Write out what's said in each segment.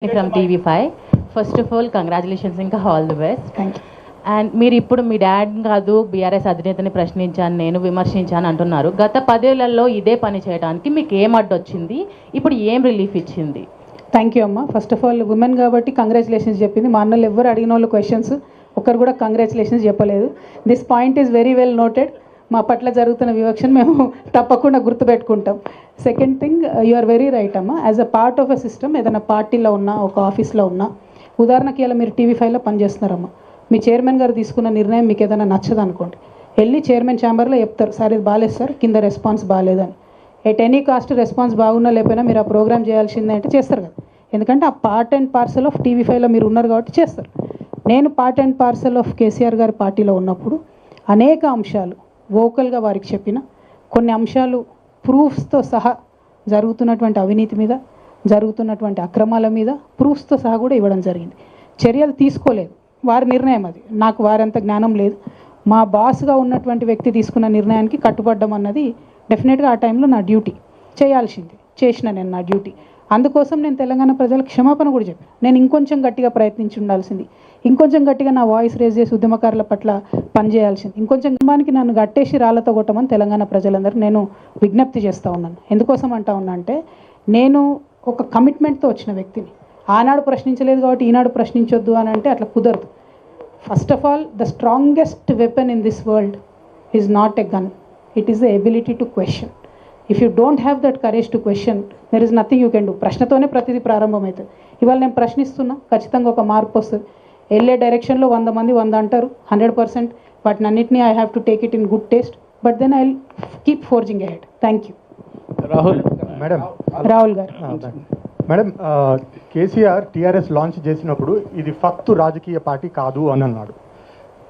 from TV5. First of all, congratulations ఇంకా all the best. Thank you. And మీరు ఇప్పుడు మీ dad కాదు BRS అధినేతని ప్రశ్నించాను నేను విమర్శించాను అంటున్నారు. గత 10 ఏళ్లలో ఇదే పని చేయడానికి మీకు ఏం అడ్డొచ్చింది, ఇప్పుడు ఏం రిలీఫ్ ఇచ్చింది? థ్యాంక్ యూ అమ్మ. ఫస్ట్ ఆఫ్ ఆల్ ఉమెన్ కాబట్టి కంగ్రాచులేషన్స్ చెప్పింది. మా అన్నలు ఎవరు అడిగిన వాళ్ళు క్వశ్చన్స్ ఒక్కరు కూడా కంగ్రాచులేషన్స్ చెప్పలేదు. This point is very well noted. మా పట్ల జరుగుతున్న వివక్షను మేము తప్పకుండా గుర్తుపెట్టుకుంటాం. Second thing, you are very right అమ్మ. As a part of a system ఏదైనా పార్టీలో ఉన్నా ఒక ఆఫీస్లో ఉన్నా, ఉదాహరణకి ఇలా మీరు TV5లో పనిచేస్తున్నారమ్మా, మీ చైర్మన్ గారు తీసుకున్న నిర్ణయం మీకు ఏదైనా నచ్చదు అనుకోండి, వెళ్ళి చైర్మన్ ఛాంబర్లో చెప్తారు, సార్ ఇది బాగాలేదు సార్, కింద రెస్పాన్స్ బాగాలేదని. ఎట్ ఎనీ కాస్ట్ రెస్పాన్స్ బాగున్నా లేకపోయినా మీరు ఆ ప్రోగ్రామ్ చేయాల్సిందే అంటే చేస్తారు కదా, ఎందుకంటే ఆ పార్ట్ అండ్ పార్సల్ ఆఫ్ TV5లో మీరు ఉన్నారు కాబట్టి చేస్తారు. నేను part and parcel of KCR గారి పార్టీలో ఉన్నప్పుడు అనేక అంశాలు వోకల్గా వారికి చెప్పిన, కొన్ని అంశాలు ప్రూఫ్స్తో సహా జరుగుతున్నటువంటి అవినీతి మీద, జరుగుతున్నటువంటి అక్రమాల మీద ప్రూఫ్స్తో సహా కూడా ఇవ్వడం జరిగింది. చర్యలు తీసుకోలేదు, వారి నిర్ణయం అది, నాకు వారంత జ్ఞానం లేదు. మా బాస్గా ఉన్నటువంటి వ్యక్తి తీసుకున్న నిర్ణయానికి కట్టుబడ్డం అన్నది డెఫినెట్గా ఆ టైంలో నా డ్యూటీ, చేయాల్సింది చేసిన నేను నా డ్యూటీ. అందుకోసం నేను తెలంగాణ ప్రజలకు క్షమాపణ కూడా చెప్పాను. నేను ఇంకొంచెం గట్టిగా ప్రయత్నించి ఉండాల్సింది, ఇంకొంచెం గట్టిగా నా వాయిస్ రేజ్ చేసి ఉద్యమకారుల పట్ల పనిచేయాల్సింది, ఇంకొంచెం కుటుంబానికి నన్ను గట్టేసి రాళ్లతో కొట్టమని తెలంగాణ ప్రజలందరూ నేను విజ్ఞప్తి చేస్తూ ఉన్నాను. ఎందుకోసం అంటా ఉన్నా అంటే, నేను ఒక కమిట్మెంట్తో వచ్చిన వ్యక్తిని. ఆనాడు ప్రశ్నించలేదు కాబట్టి ఈనాడు ప్రశ్నించొద్దు అని అంటే అట్లా కుదరదు. First of all, the strongest weapon in this world is not a gun, it is the ability to question. If you don't have that courage to question, there is nothing you can do. ప్రశ్నతోనే ప్రతిదీ ప్రారంభమవుతుంది. ఇవాళ నేను ప్రశ్నిస్తున్నా, ఖచ్చితంగా ఒక మార్పు వస్తుంది. వెళ్ళే డైరెక్షన్లో 100 మంది 100 అంటారు, 100%. వాటిని అన్నింటినీ I have to take it in good taste, but then I will keep forging ahead. Thank you. Rahul garu. Madam, KCR TRS launch చేసినప్పుడు ఇది ఫక్తు రాజకీయ పార్టీ కాదు అని అన్నాడు.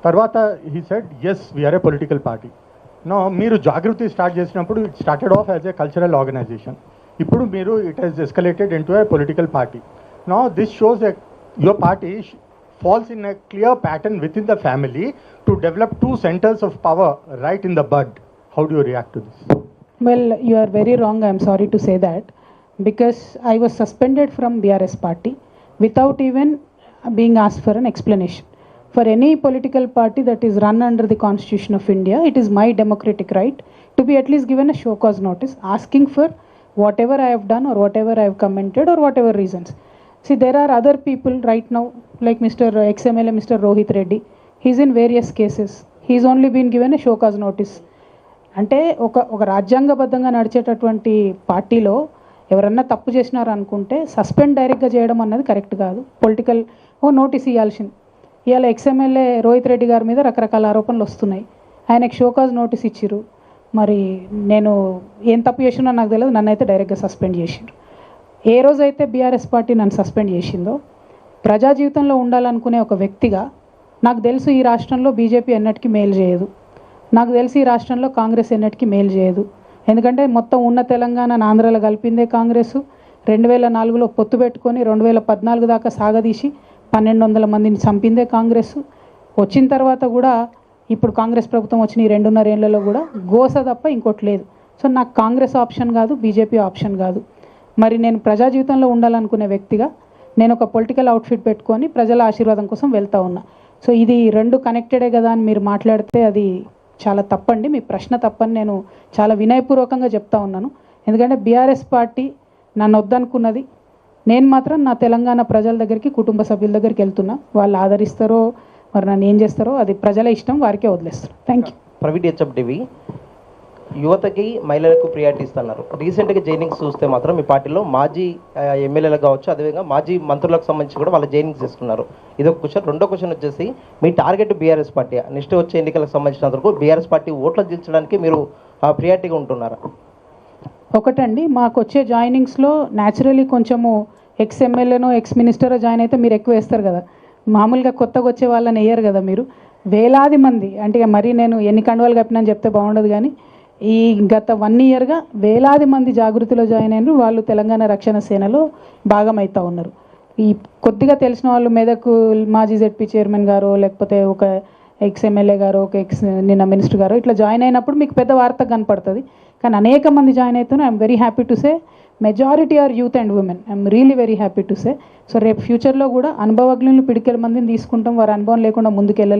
తర్వాత he said yes we're a political party. No, మీరు జాగృతి స్టార్ట్ చేసినప్పుడు it started off as a cultural organization. ఇప్పుడు మీరు it has escalated into a political party. No, this shows a your party falls in a clear pattern within the family to develop two centers of power right in the bud. How do you react to this? Well, you are very wrong. I am sorry to say that, because I was suspended from BRS party without even being asked for an explanation. For any political party that is run under the Constitution of India, it is my democratic right to be at least given a show cause notice asking for whatever I have done or whatever I have commented or whatever reasons. See, there are other people right now, like Mr. XMLA, Mr. Rohit Reddy. He's in various cases. He's only been given a show cause notice. అంటే ఒక రాజ్యాంగబద్ధంగా నడిచేటటువంటి పార్టీలో ఎవరన్నా తప్పు చేసినారు అనుకుంటే suspend డైరెక్ట్గా చేయడం అన్నది కరెక్ట్ కాదు. పొలిటికల్ నోటీస్ ఇవ్వాల్సింది. ఇవాళ XMLA రోహిత్ రెడ్డి గారి మీద రకరకాల ఆరోపణలు వస్తున్నాయి. ఆయనకు షో కాజ్ నోటీస్ ఇచ్చిర్రు. మరి నేను ఏం తప్పు చేసినా నాకు తెలియదు, నన్ను అయితే డైరెక్ట్గా సస్పెండ్ చేసిండ్రు. ఏ రోజైతే బీఆర్ఎస్ పార్టీ నన్ను సస్పెండ్ చేసిందో, ప్రజా జీవితంలో ఉండాలనుకునే ఒక వ్యక్తిగా నాకు తెలుసు ఈ రాష్ట్రంలో బీజేపీ ఎన్నటికీ మేలు చేయదు, నాకు తెలిసి ఈ రాష్ట్రంలో కాంగ్రెస్ ఎన్నటికీ మేలు చేయదు. ఎందుకంటే మొత్తం ఉన్న తెలంగాణ ఆంధ్రాలో కలిపిందే కాంగ్రెస్. 2004లో పొత్తు పెట్టుకొని 2014 దాకా సాగదీసి 1200 మందిని చంపిందే కాంగ్రెస్. వచ్చిన తర్వాత కూడా ఇప్పుడు కాంగ్రెస్ ప్రభుత్వం వచ్చిన ఈ 2.5 ఏళ్లలో కూడా గోస తప్ప ఇంకోటి లేదు. సో నాకు కాంగ్రెస్ ఆప్షన్ కాదు, బీజేపీ ఆప్షన్ కాదు. మరి నేను ప్రజా జీవితంలో ఉండాలనుకునే వ్యక్తిగా నేను ఒక పొలిటికల్ అవుట్ఫిట్ పెట్టుకొని ప్రజల ఆశీర్వాదం కోసం వెళ్తూ ఉన్నా. సో ఇది రెండు కనెక్టెడే కదా అని మీరు మాట్లాడితే అది చాలా తప్పండి. మీ ప్రశ్న తప్పని నేను చాలా వినయపూర్వకంగా చెప్తా ఉన్నాను. ఎందుకంటే బీఆర్ఎస్ పార్టీ నన్ను వద్దనుకున్నది, నేను మాత్రం నా తెలంగాణ ప్రజల దగ్గరికి, కుటుంబ సభ్యుల దగ్గరికి వెళ్తున్నా. వాళ్ళు ఆదరిస్తారో మరి నన్ను ఏం చేస్తారో అది ప్రజల ఇష్టం, వారికే వదిలేస్తారు. Thank you. ప్రైవేట్ హెచ్ఎఫ్టీవీ యువతకి మహిళలకు ప్రియారిటీ ఇస్తున్నారు. రీసెంట్గా జైనింగ్స్ చూస్తే మాత్రం మీ పార్టీలో మాజీ ఎమ్మెల్యేలకు కావచ్చు, అదేవిధంగా మాజీ మంత్రులకు సంబంధించి కూడా వాళ్ళ జైనింగ్స్ ఇస్తున్నారు. ఇది ఒక క్వశ్చన్. రెండో క్వశ్చన్ వచ్చేసి, మీ టార్గెట్ బీఆర్ఎస్ పార్టీ నెక్స్ట్ వచ్చే ఎన్నికలకు సంబంధించినంత వరకు బీఆర్ఎస్ పార్టీ ఓట్లు దించడానికి మీరు ప్రియారిటీగా ఉంటున్నారా? ఒకటండి, మాకు వచ్చే జాయినింగ్స్లో న్యాచురలీ కొంచెము ఎక్స్ఎమ్మెల్యేనో మినిస్టరో జాయిన్ అయితే మీరు ఎక్కువ వేస్తారు కదా. మామూలుగా కొత్తగా వచ్చే వాళ్ళని వేయరు కదా మీరు. వేలాది మంది, అంటే మరీ నేను ఎన్ని కండువాలు కప్పినని చెప్తే బాగుండదు, కానీ ఈ గత 1 ఇయర్గా వేలాది మంది జాగృతిలో జాయిన్ అయినారు. వాళ్ళు తెలంగాణ రక్షణ సేనలో భాగమవుతూ ఉన్నారు. ఈ కొద్దిగా తెలిసిన వాళ్ళు మెదక్ మాజీ జెడ్పీ చైర్మన్ గారు, లేకపోతే ఒక XMLA గారు, ఒక నిన్న మినిస్టర్ గారు ఇట్లా జాయిన్ అయినప్పుడు మీకు పెద్ద వార్త కనపడుతుంది. కానీ అనేక మంది జాయిన్ అవుతున్నారు. I'm very happy to say majority are youth and women. I'm really very happy to say. So రేపు ఫ్యూచర్లో కూడా అనుభవజ్ఞులను పిడికెల మందిని తీసుకుంటాం, వారి అనుభవం లేకుండా ముందుకెళ్ళలేం.